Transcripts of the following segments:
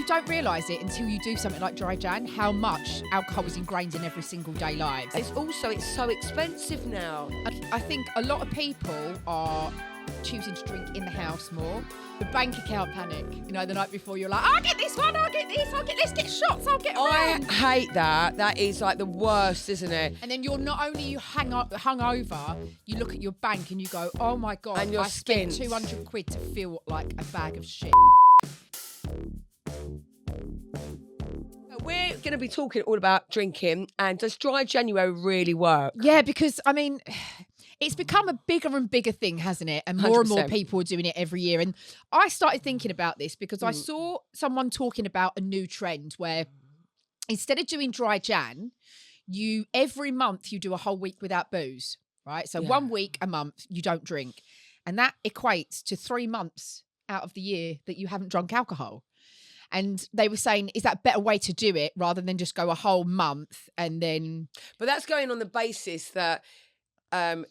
you don't realise it until you do something like dry Jan, how much alcohol is ingrained in every single day lives. It's so expensive now. I think a lot of people are choosing to drink in the house more. The bank account panic, you know, the night before you're like, I'll get this one, I'll get this, let's get shots, I'll get I around. hate that. That is like the worst, isn't it? And then you're not only hungover, you look at your bank and you go, oh my God, And you're I spent skint. 200 quid to feel like a bag of shit. We're going to be talking all about drinking, and does dry January really work? Yeah, because, I mean, it's become a bigger and bigger thing, hasn't it? And more and more 100%. people are doing it every year. And I started thinking about this because I saw someone talking about a new trend where instead of doing dry Jan, every month you do a whole week without booze, right? So 1 week a month you don't drink. And that equates to 3 months out of the year that you haven't drunk alcohol. And they were saying, is that a better way to do it rather than just go a whole month and then... But that's going on the basis that that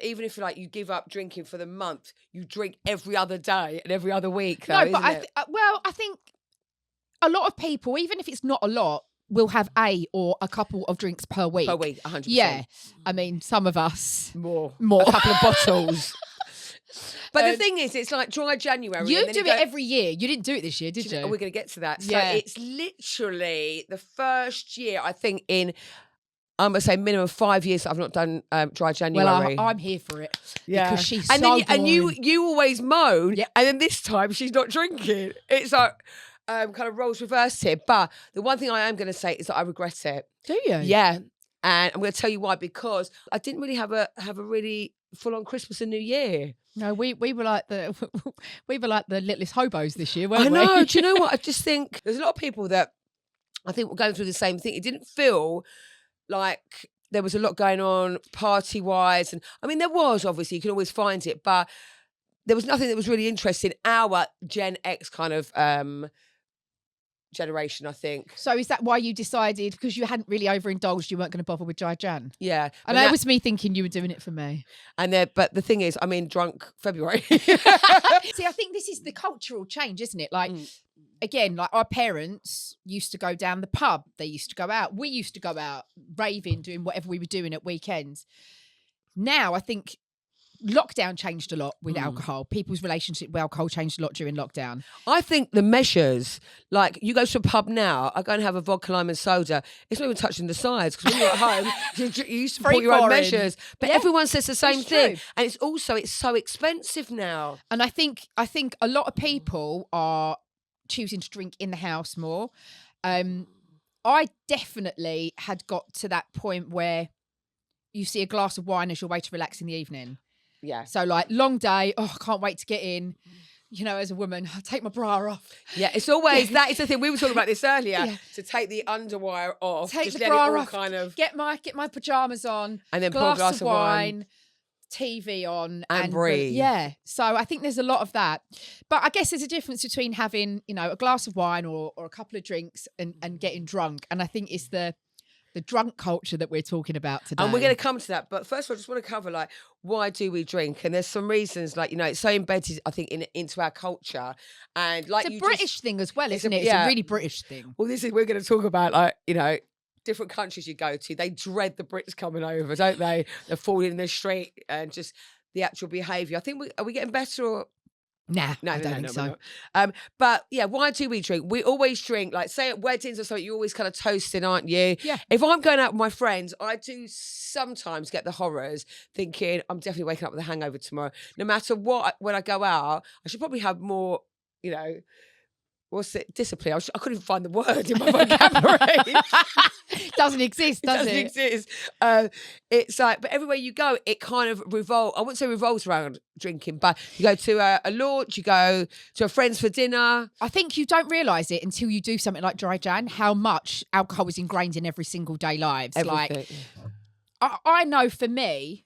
even if like you give up drinking for the month, you drink every other day and every other week. Though, no, but I think a lot of people, even if it's not a lot, will have a or a couple of drinks per week. Per week, 100%. Yeah, I mean, some of us more, a couple of bottles. But the thing is, it's like dry January. You and then do it every year. You didn't do it this year, did you? We're going to get to that. So Yeah. it's literally the first year, I think, I'm going to say minimum 5 years that I've not done dry January. Well, I'm here for it. Yeah. Because she's and so then, and you boring. always moan, Yeah. and then this time she's not drinking. It's like kind of roles reversed here. But the one thing I am going to say is that I regret it. Do you? Yeah. And I'm going to tell you why, because I didn't really have a really full-on Christmas and New Year. No, we were like the littlest hobos this year, weren't I we? know. Do you know what? I just think there's a lot of people that I think were going through the same thing. It didn't feel like there was a lot going on party-wise. And I mean, there was, obviously, you can always find it, but there was nothing that was really interesting. Our Gen X kind of generation, I think. So is that why you decided, because you hadn't really overindulged, you weren't going to bother with dry Jan? Yeah. And that was me thinking you were doing it for me. But the thing is, I mean, drunk February. See, I think this is the cultural change, isn't it? Like, again, like our parents used to go down the pub. They used to go out. We used to go out raving, doing whatever we were doing at weekends. Now, I think lockdown changed a lot with alcohol. People's relationship with alcohol changed a lot during lockdown. I think the measures, like you go to a pub now, I go and have a vodka lime and soda. It's not even touching the sides, because when you're at home, you used to put your own measures. But everyone says the same thing, true. and it's so expensive now. And I think a lot of people are choosing to drink in the house more. I definitely had got to that point where you see a glass of wine as your way to relax in the evening. Yeah. So like long day, I can't wait to get in. You know, as a woman, I'll take my bra off. Yeah, it's always, that is the thing. We were talking about this earlier, to take the underwire off. Take just the let bra it all off, kind of... get my pajamas on, And then pour a glass of wine. TV on. And breathe. Yeah. So I think there's a lot of that. But I guess there's a difference between having, you know, a glass of wine or a couple of drinks and getting drunk. And I think it's the drunk culture that we're talking about today. And we're going to come to that. But first of all, I just want to cover, like, why do we drink? And there's some reasons, like, you know, it's so embedded, I think, into our culture. And like, it's a British thing as well, isn't it? It's yeah. a really British thing. Well, we're going to talk about, like, you know, different countries you go to. They dread the Brits coming over, don't they? They're falling in the street and just the actual behaviour. I think, are we getting better or... Nah, No, I don't think so. But yeah, why do we drink? We always drink, like say at weddings or something, you're always kind of toasting, aren't you? Yeah. If I'm going out with my friends, I do sometimes get the horrors thinking I'm definitely waking up with a hangover tomorrow. No matter what, when I go out, I should probably have more, you know, what's it? Discipline. I couldn't even find the word in my vocabulary. Doesn't exist, does it? Doesn't exist. It's like, but everywhere you go, it kind of I wouldn't say revolves around drinking, but you go to a launch, you go to a friend's for dinner. I think you don't realise it until you do something like dry Jan, how much alcohol is ingrained in every single day lives. Everything. Like, I know for me,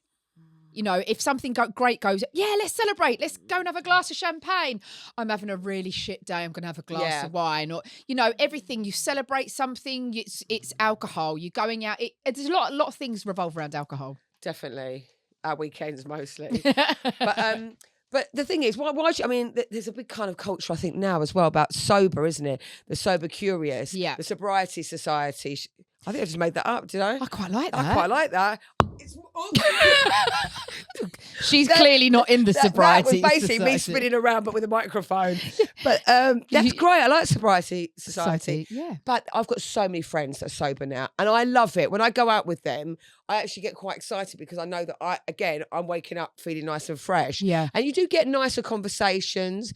you know, if something great goes, yeah, let's celebrate. Let's go and have a glass of champagne. I'm having a really shit day. I'm going to have a glass of wine. Or, you know, everything. You celebrate something, it's alcohol. You're going out. There's a lot of things revolve around alcohol. Definitely. Our weekends mostly. But the thing is, I mean, there's a big kind of culture, I think, now as well about sober, isn't it? The sober curious, the sobriety society. I think I just made that up, did I? I quite like that. I quite like that. She's clearly not in the sobriety That was basically society. me spinning around, but with a microphone. But that's great. I like sobriety society. Yeah. But I've got so many friends that are sober now, and I love it. When I go out with them, I actually get quite excited because I know that I'm waking up feeling nice and fresh. Yeah. And you do get nicer conversations,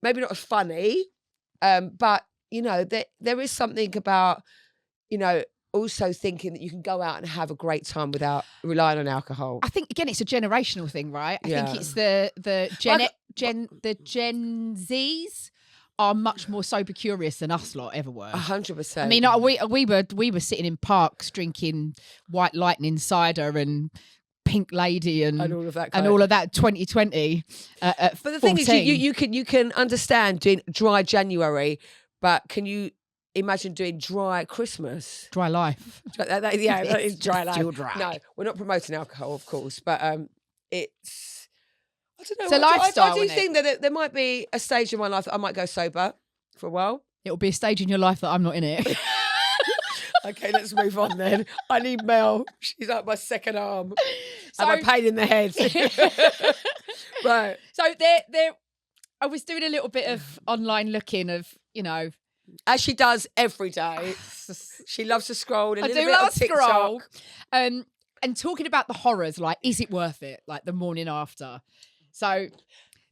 maybe not as funny, but you know, there is something about, you know, also thinking that you can go out and have a great time without relying on alcohol. I think again, it's a generational thing, right? I think it's the Gen Zs are much more sober curious than us lot ever were. 100%. I mean, we were sitting in parks drinking White Lightning cider and Pink Lady and all of that 2020. But the thing is, you can understand doing dry January, but can you imagine doing dry Christmas? Dry life. That is dry life. Still dry. No, we're not promoting alcohol, of course, but it's, I don't know. It's a lifestyle, I do isn't think that there might be a stage in my life that I might go sober for a while. It'll be a stage in your life that I'm not in it. Okay, let's move on then. I need Mel. She's like my second arm. So, and my pain in the head. Right. So I was doing a little bit of online looking of, you know, as she does every day. She loves to scroll. I do love to scroll. And talking about the horrors, like, is it worth it? Like the morning after. So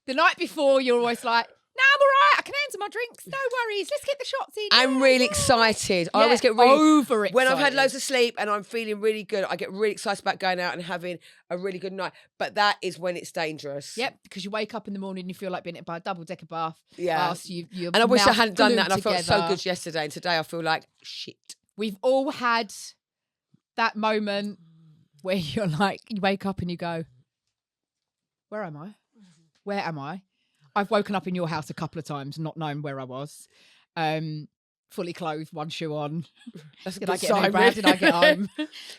the night before, you're always like, no, I'm all right. I can handle my drinks. No worries. Let's get the shots in. I'm really excited. I always get really overexcited. When I've had loads of sleep and I'm feeling really good, I get really excited about going out and having a really good night. But that is when it's dangerous. Yep, because you wake up in the morning and you feel like being hit by a double-decker bath. Yeah. And I wish I hadn't done that. And I felt so good yesterday. And today I feel like shit. We've all had that moment where you're like, you wake up and you go, where am I? Where am I? I've woken up in your house a couple of times, not knowing where I was. Fully clothed, one shoe on. Did I get an Uber? Did I get home?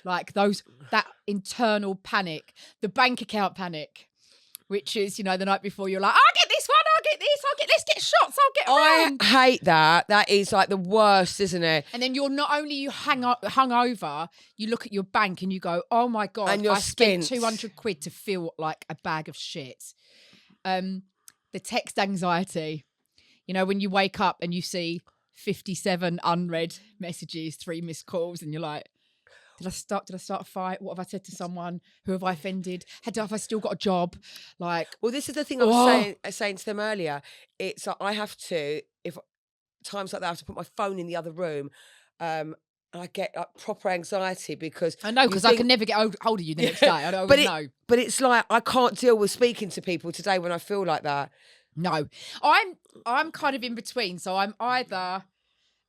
Like that internal panic, the bank account panic, which is, you know, the night before you're like, I'll get this one, I'll get this, let's get shots, I'll get around. I hate that. That is like the worst, isn't it? And then you're not only hung over, you look at your bank and you go, oh my God, and I spent 200 quid to feel like a bag of shit. The text anxiety, you know, when you wake up and you see 57 unread messages, 3 missed calls, and you're like, did I start a fight? What have I said to someone? Who have I offended? Have I still got a job? Like, well, this is the thing I was saying to them earlier. It's like I have to, if times like that, I have to put my phone in the other room. I get proper anxiety because I know, because I can never get hold of you the next day. I don't know. But it's like I can't deal with speaking to people today when I feel like that. No, I'm kind of in between. So I'm either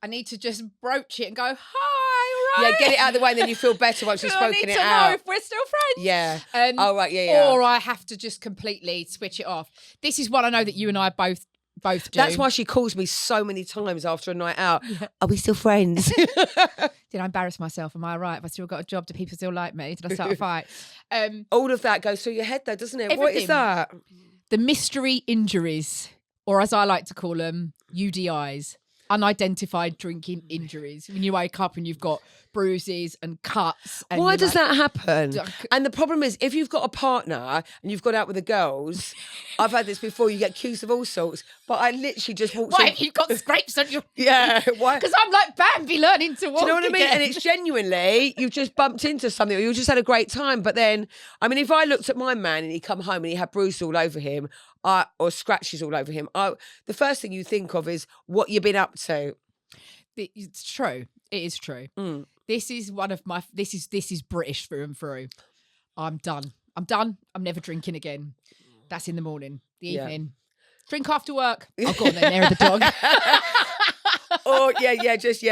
I need to just broach it and go, hi, all right. Yeah, get it out of the way, and then you feel better once you've spoken it out. I need to know if we're still friends. Yeah. Oh right, yeah. Or I have to just completely switch it off. This is what I know that you and I both do. That's why she calls me so many times after a night out. Yeah. Are we still friends? Did I embarrass myself? Am I right? Have I still got a job? Do people still like me? Did I start a fight? All of that goes through your head though, doesn't it? Everything. What is that? The mystery injuries, or as I like to call them, UDIs. Unidentified drinking injuries. When you wake up and you've got bruises and cuts. And why does that happen? And the problem is, if you've got a partner and you've got out with the girls, I've had this before, you get accused of all sorts, but I literally just walked in. Why have you got scrapes on your... Yeah, why? Because I'm like Bambi learning to walk. Do you know what I mean? Again. And it's genuinely, you've just bumped into something or you just had a great time. But then, I mean, if I looked at my man and he come home and he had bruises all over him, or scratches all over him, the first thing you think of is what you've been up to. It's true. It is true. Mm. This is one of my. This is British through and through. I'm done. I'm never drinking again. That's in the morning. The evening. Drink after work. Oh, go on then. There are the dog. Oh just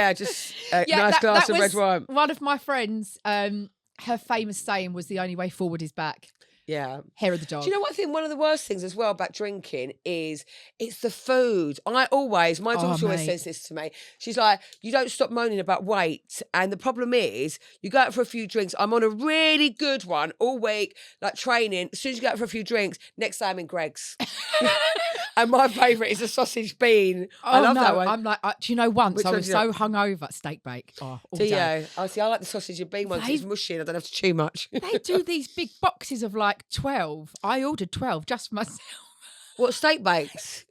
a nice glass of red wine. One of my friends. Her famous saying was, "The only way forward is back." Yeah. Hair of the dog. Do you know what I think one of the worst things as well about drinking is it's the food. My daughter always mate. says this to me. She's like, you don't stop moaning about weight. And the problem is you go out for a few drinks. I'm on a really good one all week, like training. As soon as you go out for a few drinks, next day I'm in Greg's. And my favourite is a sausage bean. I love that one. I'm like, do you know, once Which I one was do you so hungover, steak bake. Oh, all Do day. you? Oh, see, I like the sausage and bean ones. It's mushy and I don't have to chew much. They do these big boxes of like 12. I ordered 12 just for myself. What, steak bakes?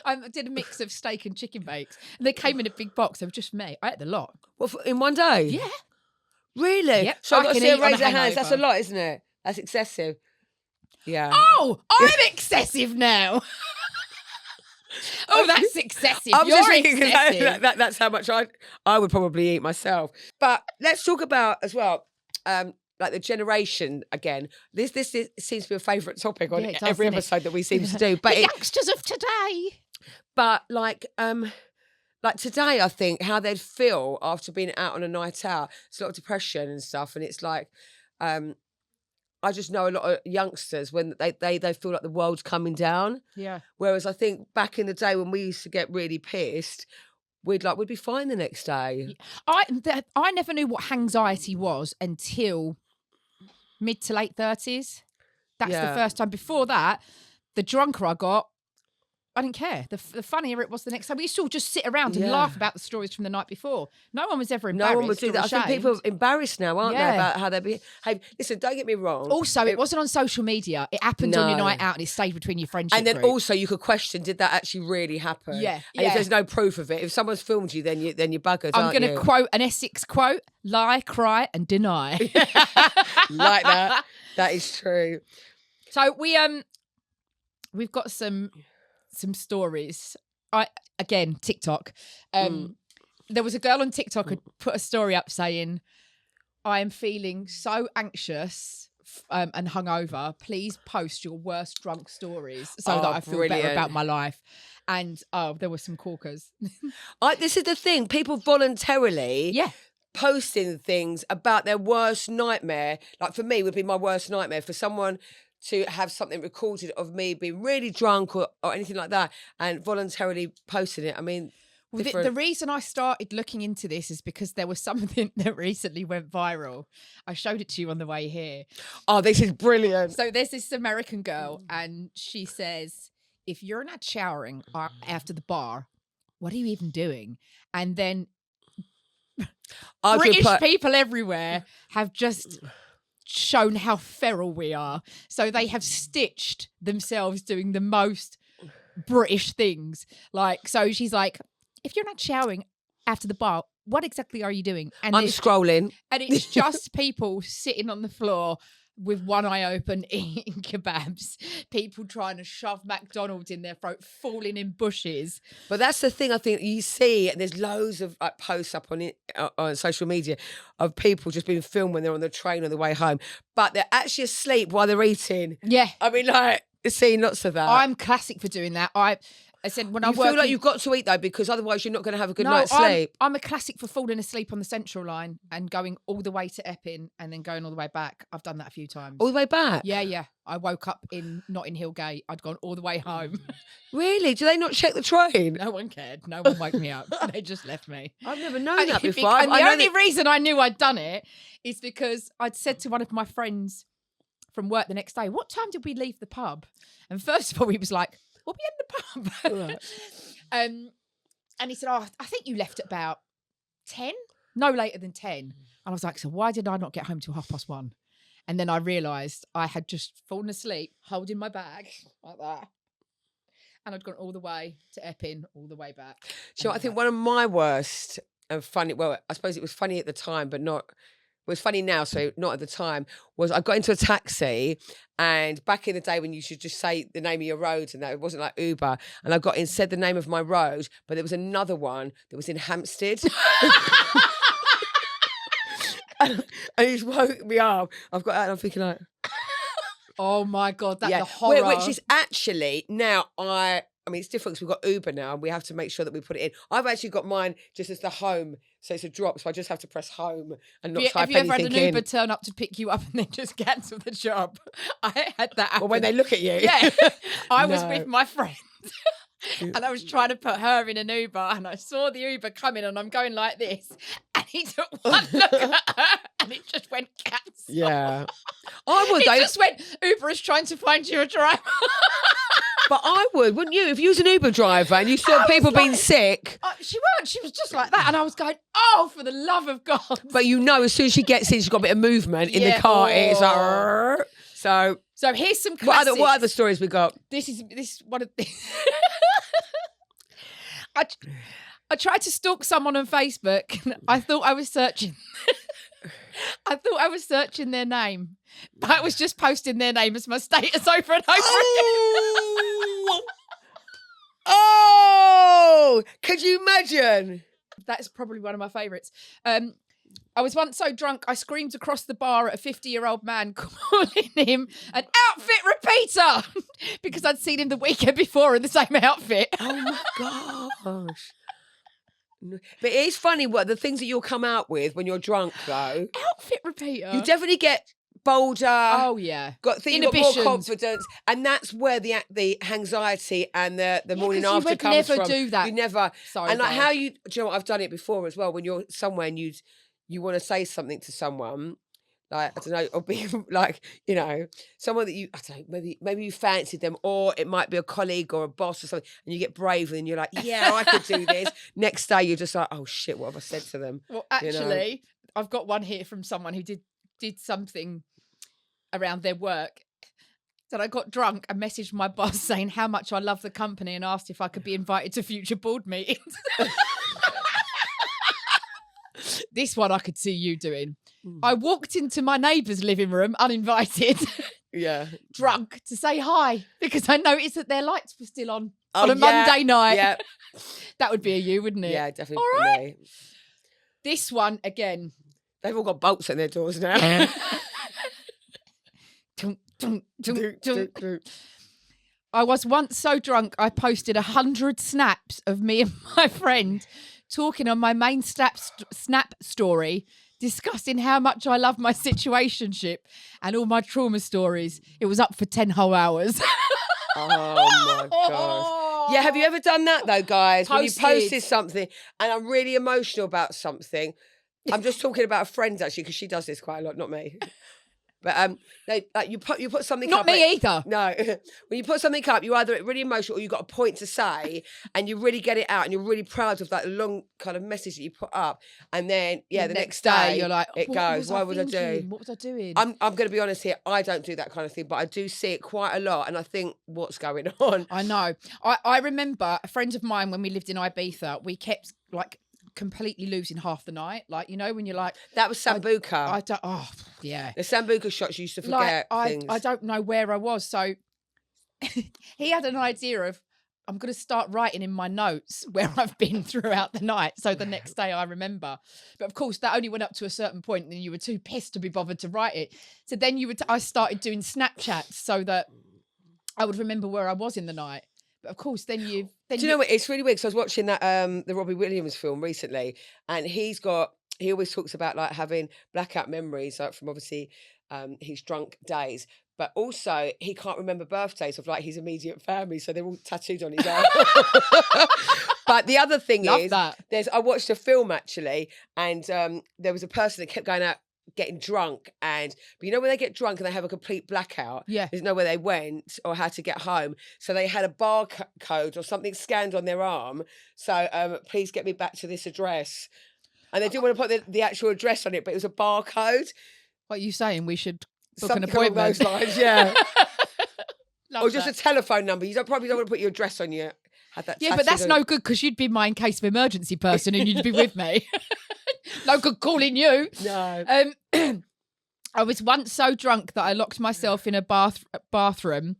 I did a mix of steak and chicken bakes. And they came in a big box. They were just me. I ate the lot. What, in one day? Yeah. Really? Yep, So I've got I to can see eat a on a raise of hands. That's a hangover. lot, isn't it? That's excessive. Yeah. Oh, I'm excessive now. Oh, that's excessive. I'm You're just thinking 'cause excessive. that's how much I would probably eat myself. But let's talk about as well, like the generation again. This seems to be a favourite topic on Yeah, it does, every doesn't it? episode that we seem to do. But The youngsters of today. but like today, I think how they'd feel after being out on a night out. It's a lot of depression and stuff, and it's like. I just know a lot of youngsters when they feel like the world's coming down. Yeah. Whereas I think back in the day when we used to get really pissed, we'd be fine the next day. I never knew what hangxiety was until mid to late 30s. That's Yeah. the first time. Before that, the drunker I got, I didn't care. The funnier it was the next time. We used to all just sit around and Yeah. laugh about the stories from the night before. No one was ever embarrassed. No one would do that. I think people are embarrassed now, aren't Yeah. they, about how they behave. Listen, don't get me wrong. Also, it wasn't on social media. It happened on your No. night out and it stayed between your friendship And then group. also you could question, did that actually really happen? Yeah, And if yeah. there's no proof of it, if someone's filmed you, then you're buggered, I'm aren't going to you? quote an Essex quote: lie, cry, and deny. Like that. That is true. So we've got some stories. TikTok. There was a girl on TikTok who put a story up saying, "I am feeling so anxious and hungover. Please post your worst drunk stories so that I feel better brilliant. about my life." And there were some corkers. This is the thing. People voluntarily Yeah. posting things about their worst nightmare. Like for me, would be my worst nightmare for someone to have something recorded of me being really drunk or anything like that and voluntarily posting it. I mean, Well, the reason I started looking into this is because there was something that recently went viral. I showed it to you on the way here. oh, this is brilliant. So there's this American girl and she says, if you're not showering after the bar, what are you even doing? And then British people everywhere have just shown how feral we are. So they have stitched themselves doing the most British things. So she's like, if you're not showering after the bar, what exactly are you doing? And I'm scrolling. And it's just people sitting on the floor with one eye open eating kebabs, people trying to shove McDonald's in their throat, falling in bushes. But that's the thing I think you see, and there's loads of posts up on it on social media of people just being filmed when they're on the train on the way home, but they're actually asleep while they're eating. Yeah. I mean, seeing lots of that. I'm classic for doing that. I said when I feel like you've got to eat though, because otherwise you're not going to have a good night's sleep. I'm a classic for falling asleep on the Central Line and going all the way to Epping and then going all the way back. I've done that a few times. All the way back? Yeah. I woke up not in Hillgate. I'd gone all the way home. Really? Do they not check the train? No one cared. No one woke me up. They just left me. I've never known that before. And the only reason I knew I'd done it is because I'd said to one of my friends from work the next day, what time did we leave the pub? And first of all, he was like, we'll be in the pub. Right. And he said, I think you left at about 10, no later than 10. And I was like, so why did I not get home till 1:30? And then I realised I had just fallen asleep holding my bag like that. And I'd gone all the way to Epping, all the way back. Do you know what, I think one of my worst and funny, well, I suppose it was funny at the time, but not, it was funny now, so not at the time, was I got into a taxi, and back in the day when you should just say the name of your roads and that, it wasn't like Uber, and I got in, said the name of my road, but there was another one that was in Hampstead. And he just woke me up. I've got out and I'm thinking like... Oh my God, that's the horror. Which is actually, now I I mean, it's different because we've got Uber now and we have to make sure that we put it in. I've actually got mine just as the home. So it's a drop. So I just have to press home and not type Have you ever had anything an Uber in. turn up to pick you up and then just cancel the job? I had that happen. Well, when they look at you. Yeah. I was No. with my friend. And I was trying to put her in an Uber and I saw the Uber coming and I'm going like this. And he took one look at her and it just went cancel. Yeah. I would. It just went, Uber is trying to find you a driver. But I would, wouldn't you? If you was an Uber driver and you saw people being sick. She weren't. She was just like that. And I was going, oh, for the love of God. But you know, as soon as she gets in, she's got a bit of movement in the car. It's like, "Rrr." So here's some classics. what other stories we got? This is one of the... I tried to stalk someone on Facebook. I thought I was searching. I thought I was searching their name, but I was just posting their name as my status over and over again. Oh, could you imagine? That's probably one of my favourites. I was once so drunk I screamed across the bar at a 50-year-old man, calling him an outfit repeater because I'd seen him the weekend before in the same outfit. Oh my gosh. But it is funny what the things that you'll come out with when you're drunk, though. Outfit repeater. You definitely get bolder. Oh yeah. Got more confidence, and that's where the anxiety and the morning after comes from. You never do that. You never. Sorry, and like guys. how you know what, I've done it before as well. When you're somewhere and you want to say something to someone, like I don't know, or be like someone that you I don't know, maybe you fancied them, or it might be a colleague or a boss or something, and you get brave and you're like, yeah, I could do this. Next day you're just like, oh shit, what have I said to them? Well, actually, I've got one here from someone who did something around their work. That I got drunk and messaged my boss saying how much I love the company and asked if I could be invited to future board meetings. This one I could see you doing. I walked into my neighbour's living room uninvited, Yeah, drunk, to say hi because I noticed that their lights were still on a Monday night. Yeah, That would be a you, wouldn't it? yeah, definitely. All right. Me. This one again. They've all got bolts in their doors now. I was once so drunk I posted 100 snaps of me and my friend talking on my main snap story, discussing how much I love my situationship and all my trauma stories. It was up for 10 whole hours. Oh my gosh. Yeah, have you ever done that though, guys? When you posted something and I'm really emotional about something. I'm just talking about a friend actually, because she does this quite a lot, not me. But you put something Not up. me either. No. When you put something up, you're either really emotional or you've got a point to say and you really get it out and you're really proud of that long kind of message that you put up. And then, the next day you're like, it goes, why would I do? What was I doing? I'm going to be honest here. I don't do that kind of thing, but I do see it quite a lot. And I think, what's going on? I know. I remember a friend of mine when we lived in Ibiza, we kept like completely losing half the night. Like, when you're like... That was Sambuca. I don't... Oh, yeah. The Sambuca shots you used to forget things. I don't know where I was. So he had an idea of, I'm going to start writing in my notes where I've been throughout the night. So the next day I remember. But of course, that only went up to a certain point and then you were too pissed to be bothered to write it. So then I started doing Snapchats so that I would remember where I was in the night. But of course, then you... Do you know what? It's really weird because I was watching that the Robbie Williams film recently, and he always talks about like having blackout memories, like from obviously his drunk days, but also he can't remember birthdays of like his immediate family, so they're all tattooed on his arm. But the other thing I watched a film actually, and there was a person that kept going out getting drunk, but when they get drunk and they have a complete blackout, there's nowhere they went or how to get home, so they had a barcode or something scanned on their arm, so please get me back to this address, and they didn't want to put the actual address on it, but it was a barcode. What are you saying? We should book something an appointment? along those lines, yeah. Or just that. a telephone number. You probably don't want to put your address on you. Yeah, but that's no good because you'd be my in case of emergency person and you'd be with me. No good calling you. No. I was once so drunk that I locked myself in a bathroom.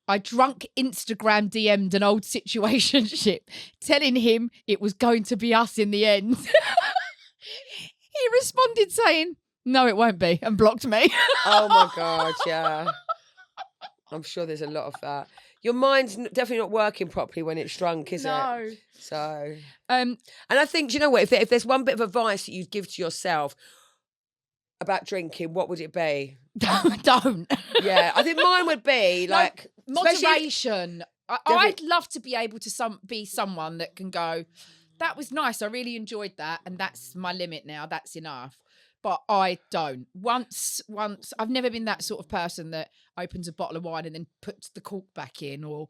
I drunk Instagram DM'd an old situationship, telling him it was going to be us in the end. He responded saying, "No, it won't be," and blocked me. Oh my God, yeah. I'm sure there's a lot of that. your mind's definitely not working properly when it's drunk, is it? So, and I think, do you know what? If there's one bit of advice that you'd give to yourself about drinking, what would it be? Don't. Yeah, I think mine would be like moderation. I'd love to be able to be someone that can go, that was nice, I really enjoyed that, and that's my limit now, that's enough. But I don't. Once, I've never been that sort of person that opens a bottle of wine and then puts the cork back in, or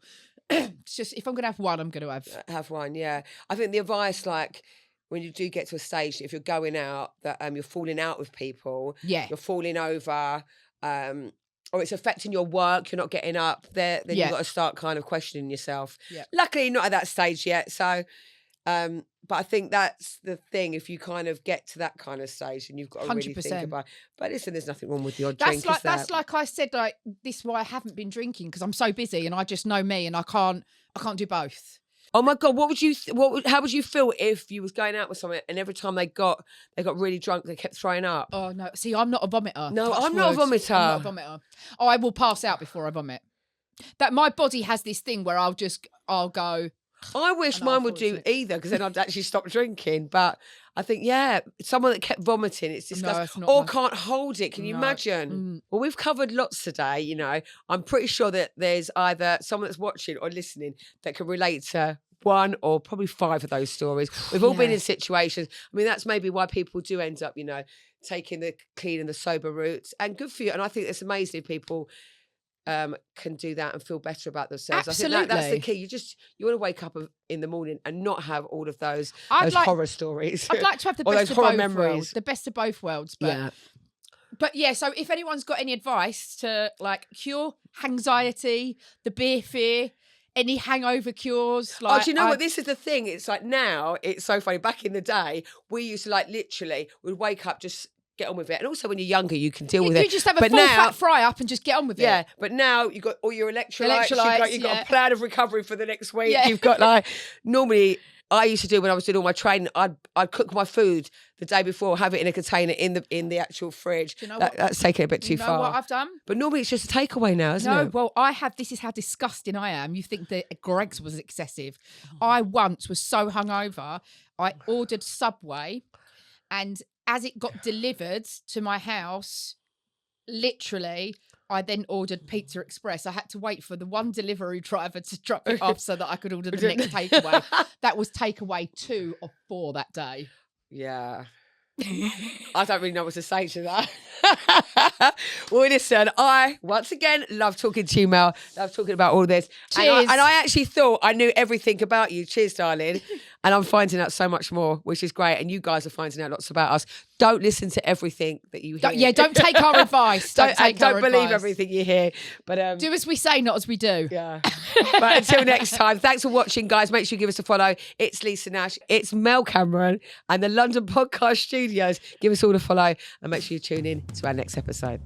it's just, if I'm going to have one, I'm going to have one, yeah. I think the advice, like, when you do get to a stage, if you're going out, that you're falling out with people, you're falling over, or it's affecting your work, you're not getting up, then you've got to start kind of questioning yourself. Yeah. Luckily, not at that stage yet, so... but I think that's the thing, if you kind of get to that kind of stage, and you've got to 100%. Really think about. But listen, there's nothing wrong with the odd drink. That's like I said, like, this is why I haven't been drinking, because I'm so busy and I just know me, and I can't do both. Oh my God, how would you feel if you was going out with someone and every time they got really drunk, they kept throwing up? Oh no, see, I'm not a vomiter. No, I'm not a vomiter. I'm not a vomiter. Oh, I will pass out before I vomit. That my body has this thing where I'll go. I wish mine would do either, because then I'd actually stop drinking. But I think, someone that kept vomiting, it's disgusting. Or can't hold it. Can you imagine? Well, we've covered lots today, you know. I'm pretty sure that there's either someone that's watching or listening that can relate to one or probably 5 of those stories. We've all been in situations. I mean, that's maybe why people do end up, you know, taking the clean and the sober routes. And good for you. And I think it's amazing if people... can do that and feel better about themselves. Absolutely. I think that's the key. You want to wake up in the morning and not have all of those horror stories. I'd like to have the best of both worlds. The best of both worlds. But yeah, so if anyone's got any advice to like cure anxiety, the beer fear, any hangover cures. Like, do you know what? This is the thing. It's like now, it's so funny. Back in the day, we used to like literally, we'd wake up, just get on with it. And also when you're younger, you can deal with it. You just have a full fat fry up and just get on with it. Yeah, but now you've got all your electrolytes. You've got a plan of recovery for the next week. Yeah. You've got like, normally I used to do when I was doing all my training, I'd cook my food the day before, have it in a container in the actual fridge. Do you know that's taking it a bit too far. You know what I've done? But normally it's just a takeaway now, isn't it? No, well, this is how disgusting I am. You think that Greg's was excessive. I once was so hungover, I ordered Subway, and as it got delivered to my house, literally, I then ordered Pizza Express. I had to wait for the one delivery driver to drop it off so that I could order the next takeaway. That was takeaway 2 of 4 that day. Yeah. I don't really know what to say to that. Well, listen, I, once again, love talking to you, Mel. Love talking about all this. Cheers. And I actually thought I knew everything about you. Cheers, darling. And I'm finding out so much more, which is great. And you guys are finding out lots about us. Don't listen to everything that you hear. Don't take our advice. Don't believe everything you hear. But do as we say, not as we do. Yeah. But until next time, thanks for watching, guys. Make sure you give us a follow. It's Lisa Nash. It's Mel Cameron and the London Podcast Studios. Give us all a follow and make sure you tune in to our next episode.